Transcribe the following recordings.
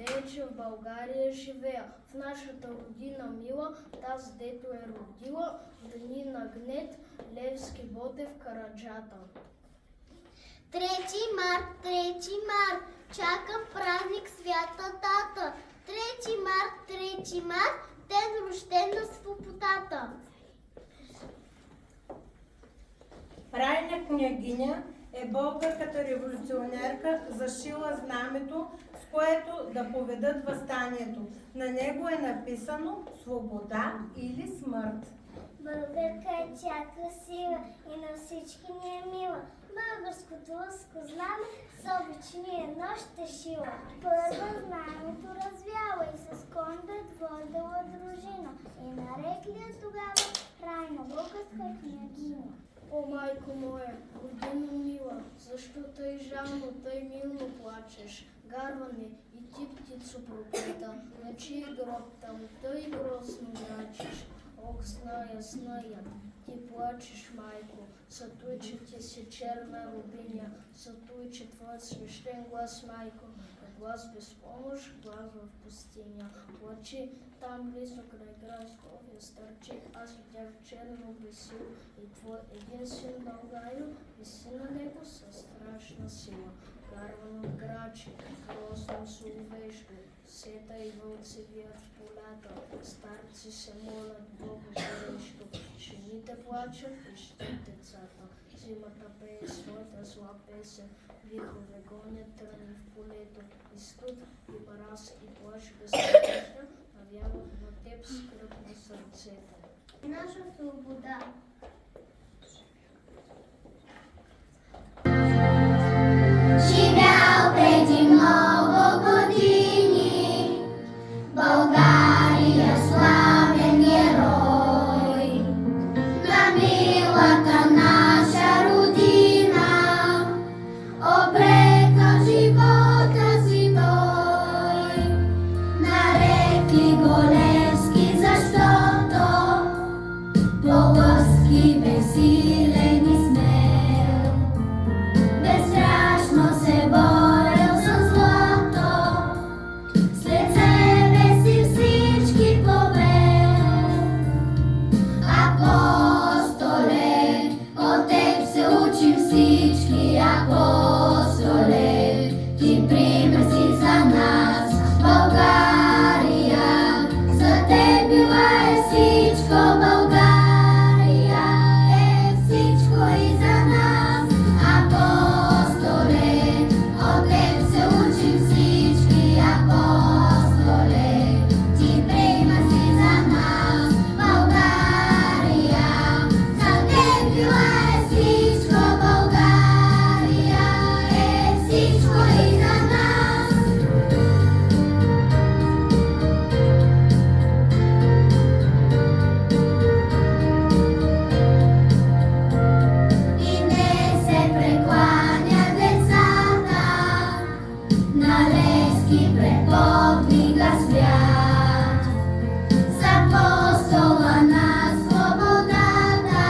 Живее, че в България живея, в нашата родина мила, таз дето е родила, в дни на гнет, Левски Ботев Караджата. 3 март, чакам празник свята тата. 3 март, ден рожден на свободата. Райна княгиня е българската революционерка, зашила знамето, с което да поведат въстанието. На него е написано свобода или смърт. Българка е тя красива и на всички ни е мила. Българското лъско знаме с обичния нощ е шила. Първа знамето развяла и с кондет водила дружина. И нарекли я тогава Райна българска княгиня. О, майко моя, родино мила, защо тъй жално, тъй милно плачеш? Гарване и ти, птицо проклета, на чий гроб там тъй грозно мрачеш? Ох, зная, ти плачеш, майко, за той, че ти си черна рубиня, за той, че твоят свещен глас, майко, е глас без помощ, глас в пустиня. Плачи там близо край град София, старче, аз видях черно весил и твой един син Българю виси на него със страшна сила. Гарвано грачи, грозно се увежда, сета и вълци вият в полята, старци се молят Богу горещо, жените плачат и щат децата. Зимата пее своята зла песен, вихове гонят тръни в полето, и студ, и мраз, и плач безпомощна, навяват на теб скръп на сърцето. Наша свобода. Живял преди много години България славен герой, на милата наша родина обрекал живота си той. Нарекли го Левски, защото по-лъски, безсилен и смел, безстрашно се борил със злото, след себе си всички повел. Апостоле, от теб се учим всички, апостоле, ти пример си за нас, България, за теб била е всичко, България е всичко и за нас. Апостоле, от теб се учим всички, апостоле, ти пример си за нас, България, за теб била е всичко, България е всичко и за нас. И не се прекланят децата на Левски пред подвига свят. За апостола на свободата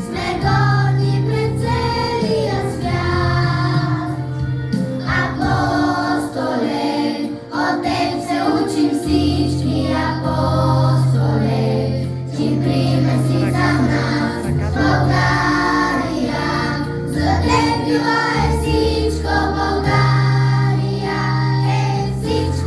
сме горди пред целия свят. Апостоле, от теб се учим всички, апостоле, ти пример си за нас, България, за теб била е всичко, България е всичко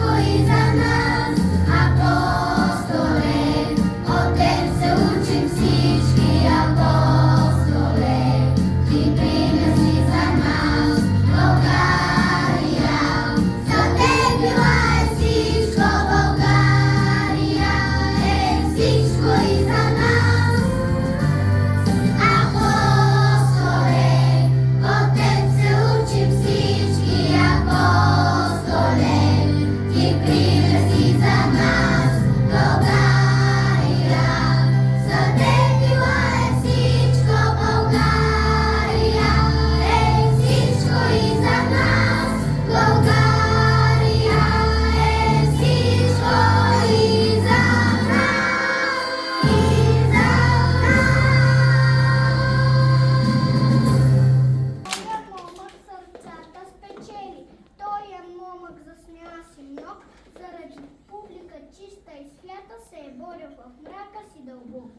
Симеон, заради публика чиста и свята се е борил в мрака си дълбок.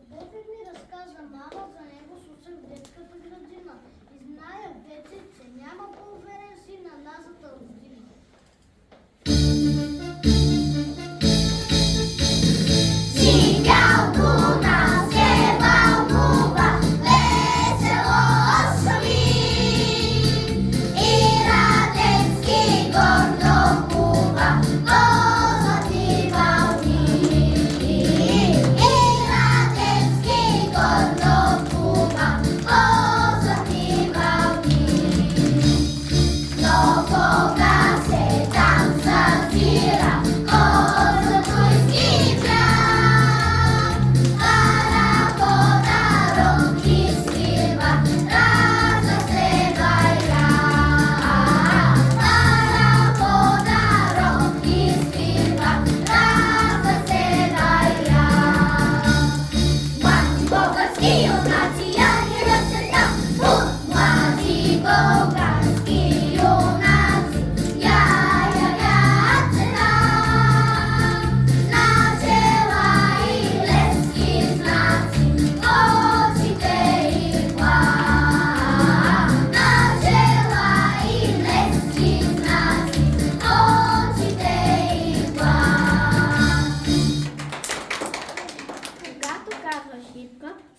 Бобик ми разказа мама за него слушах в детската градина и зная вече, че няма по-уверен си на назата родина.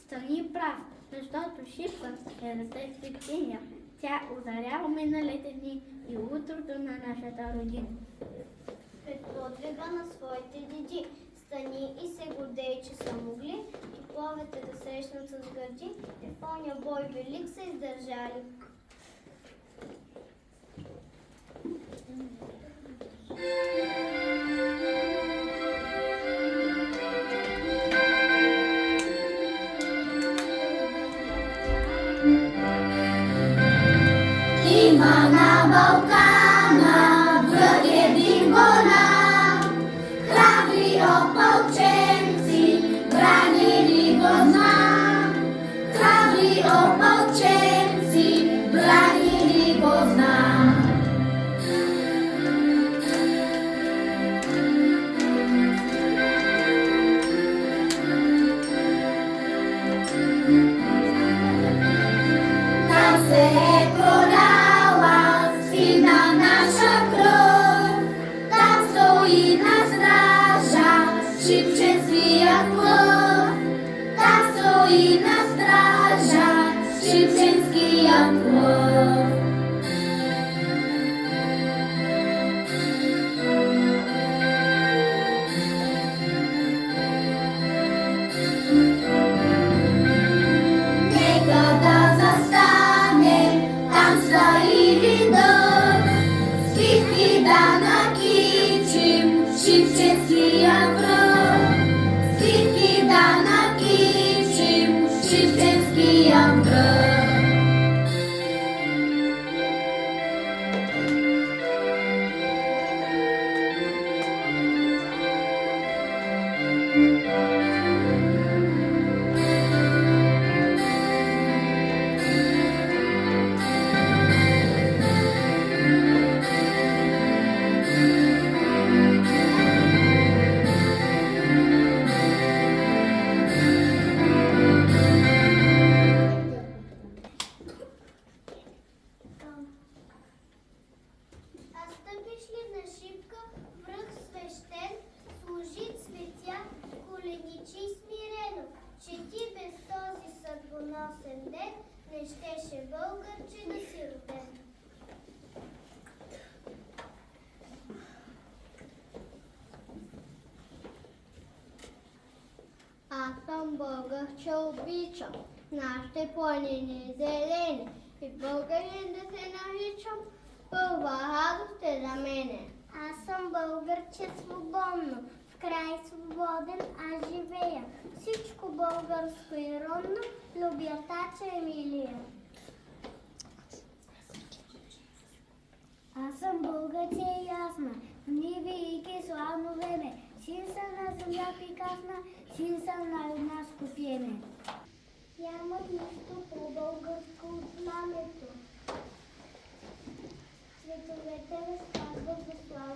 Стани прав, защото шипката е перспективна. Тя озарява миналите дни и утрото на нашата родина. Пред подвига на своите деди, стани и се гордей, че са могли поповете да срещнат с гърди и в оня бой велик са издържали. Има на Балкана враг един голям, храбри опълченци, бранили го знам. Храбри опълченци, бранили го знам. Там се е проляла сина наша кръв, там стои на стража шипченския клъв. Там стои на стража шипченския клъв. Нека да застане, там стои видът, скрипки да накичим шипченския връх. Скрипки да накичим шипченския връх. А стъпиш ли на шипка, връх свещен, служи цветя, коленичи смирено, че ти без този съдбоносен ден не щеше българче да си роден. Аз съм българче обичам, нашите планини зелени и българин да се наричам, първа радост е за мене. Аз съм българче свободно, в край свободен аз живея. Всичко българско и родно, любя тача Емилия. Аз съм българче ясна, в ниви и киславно време. Син съм на земя прекрасна, син съм на юнашко племе. Няма нищо по-българско от знамето. Цветовете разказват за слава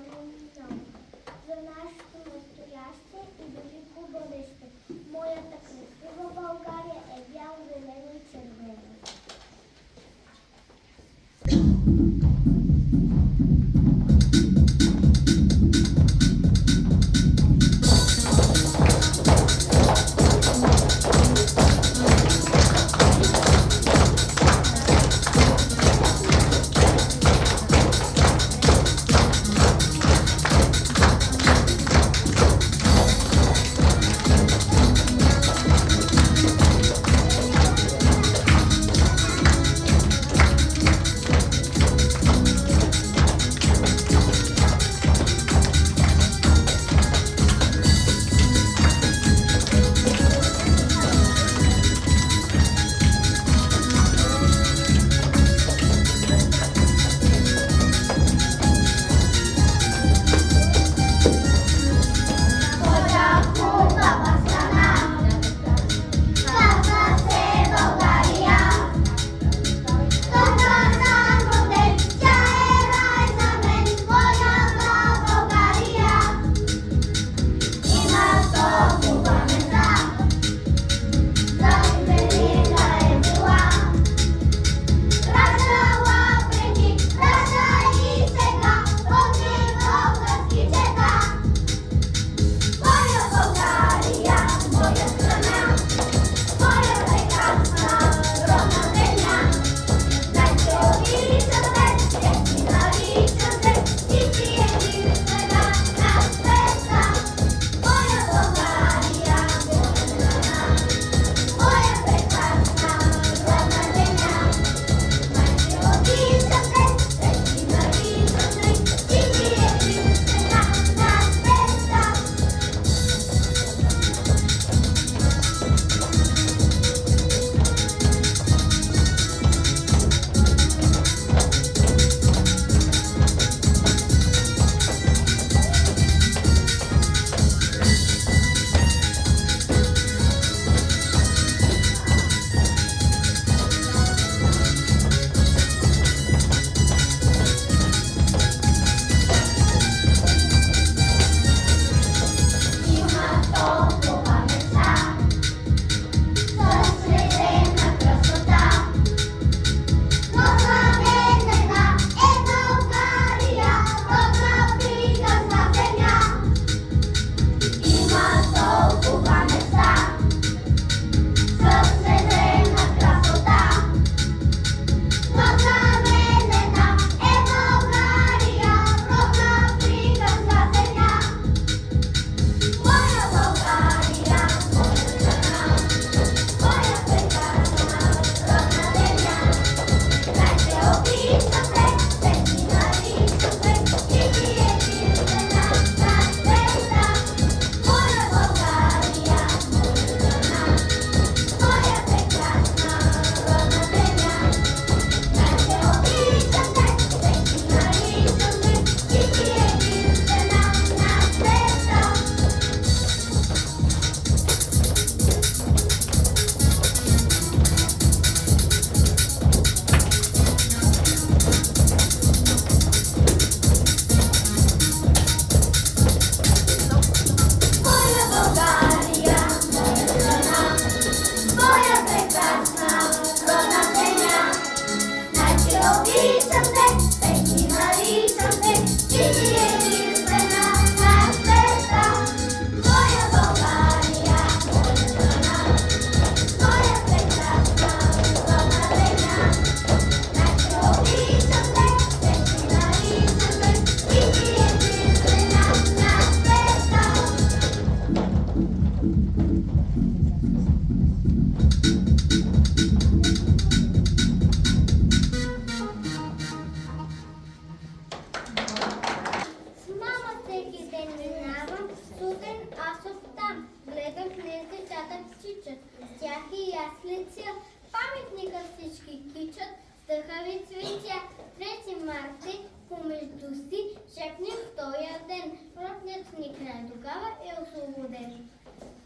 дрехи, яслици, паметника всички кичат, стъхави цветя, 3 марта помежду си шепнем в тоя ден. Родният ни край тогава е освободен.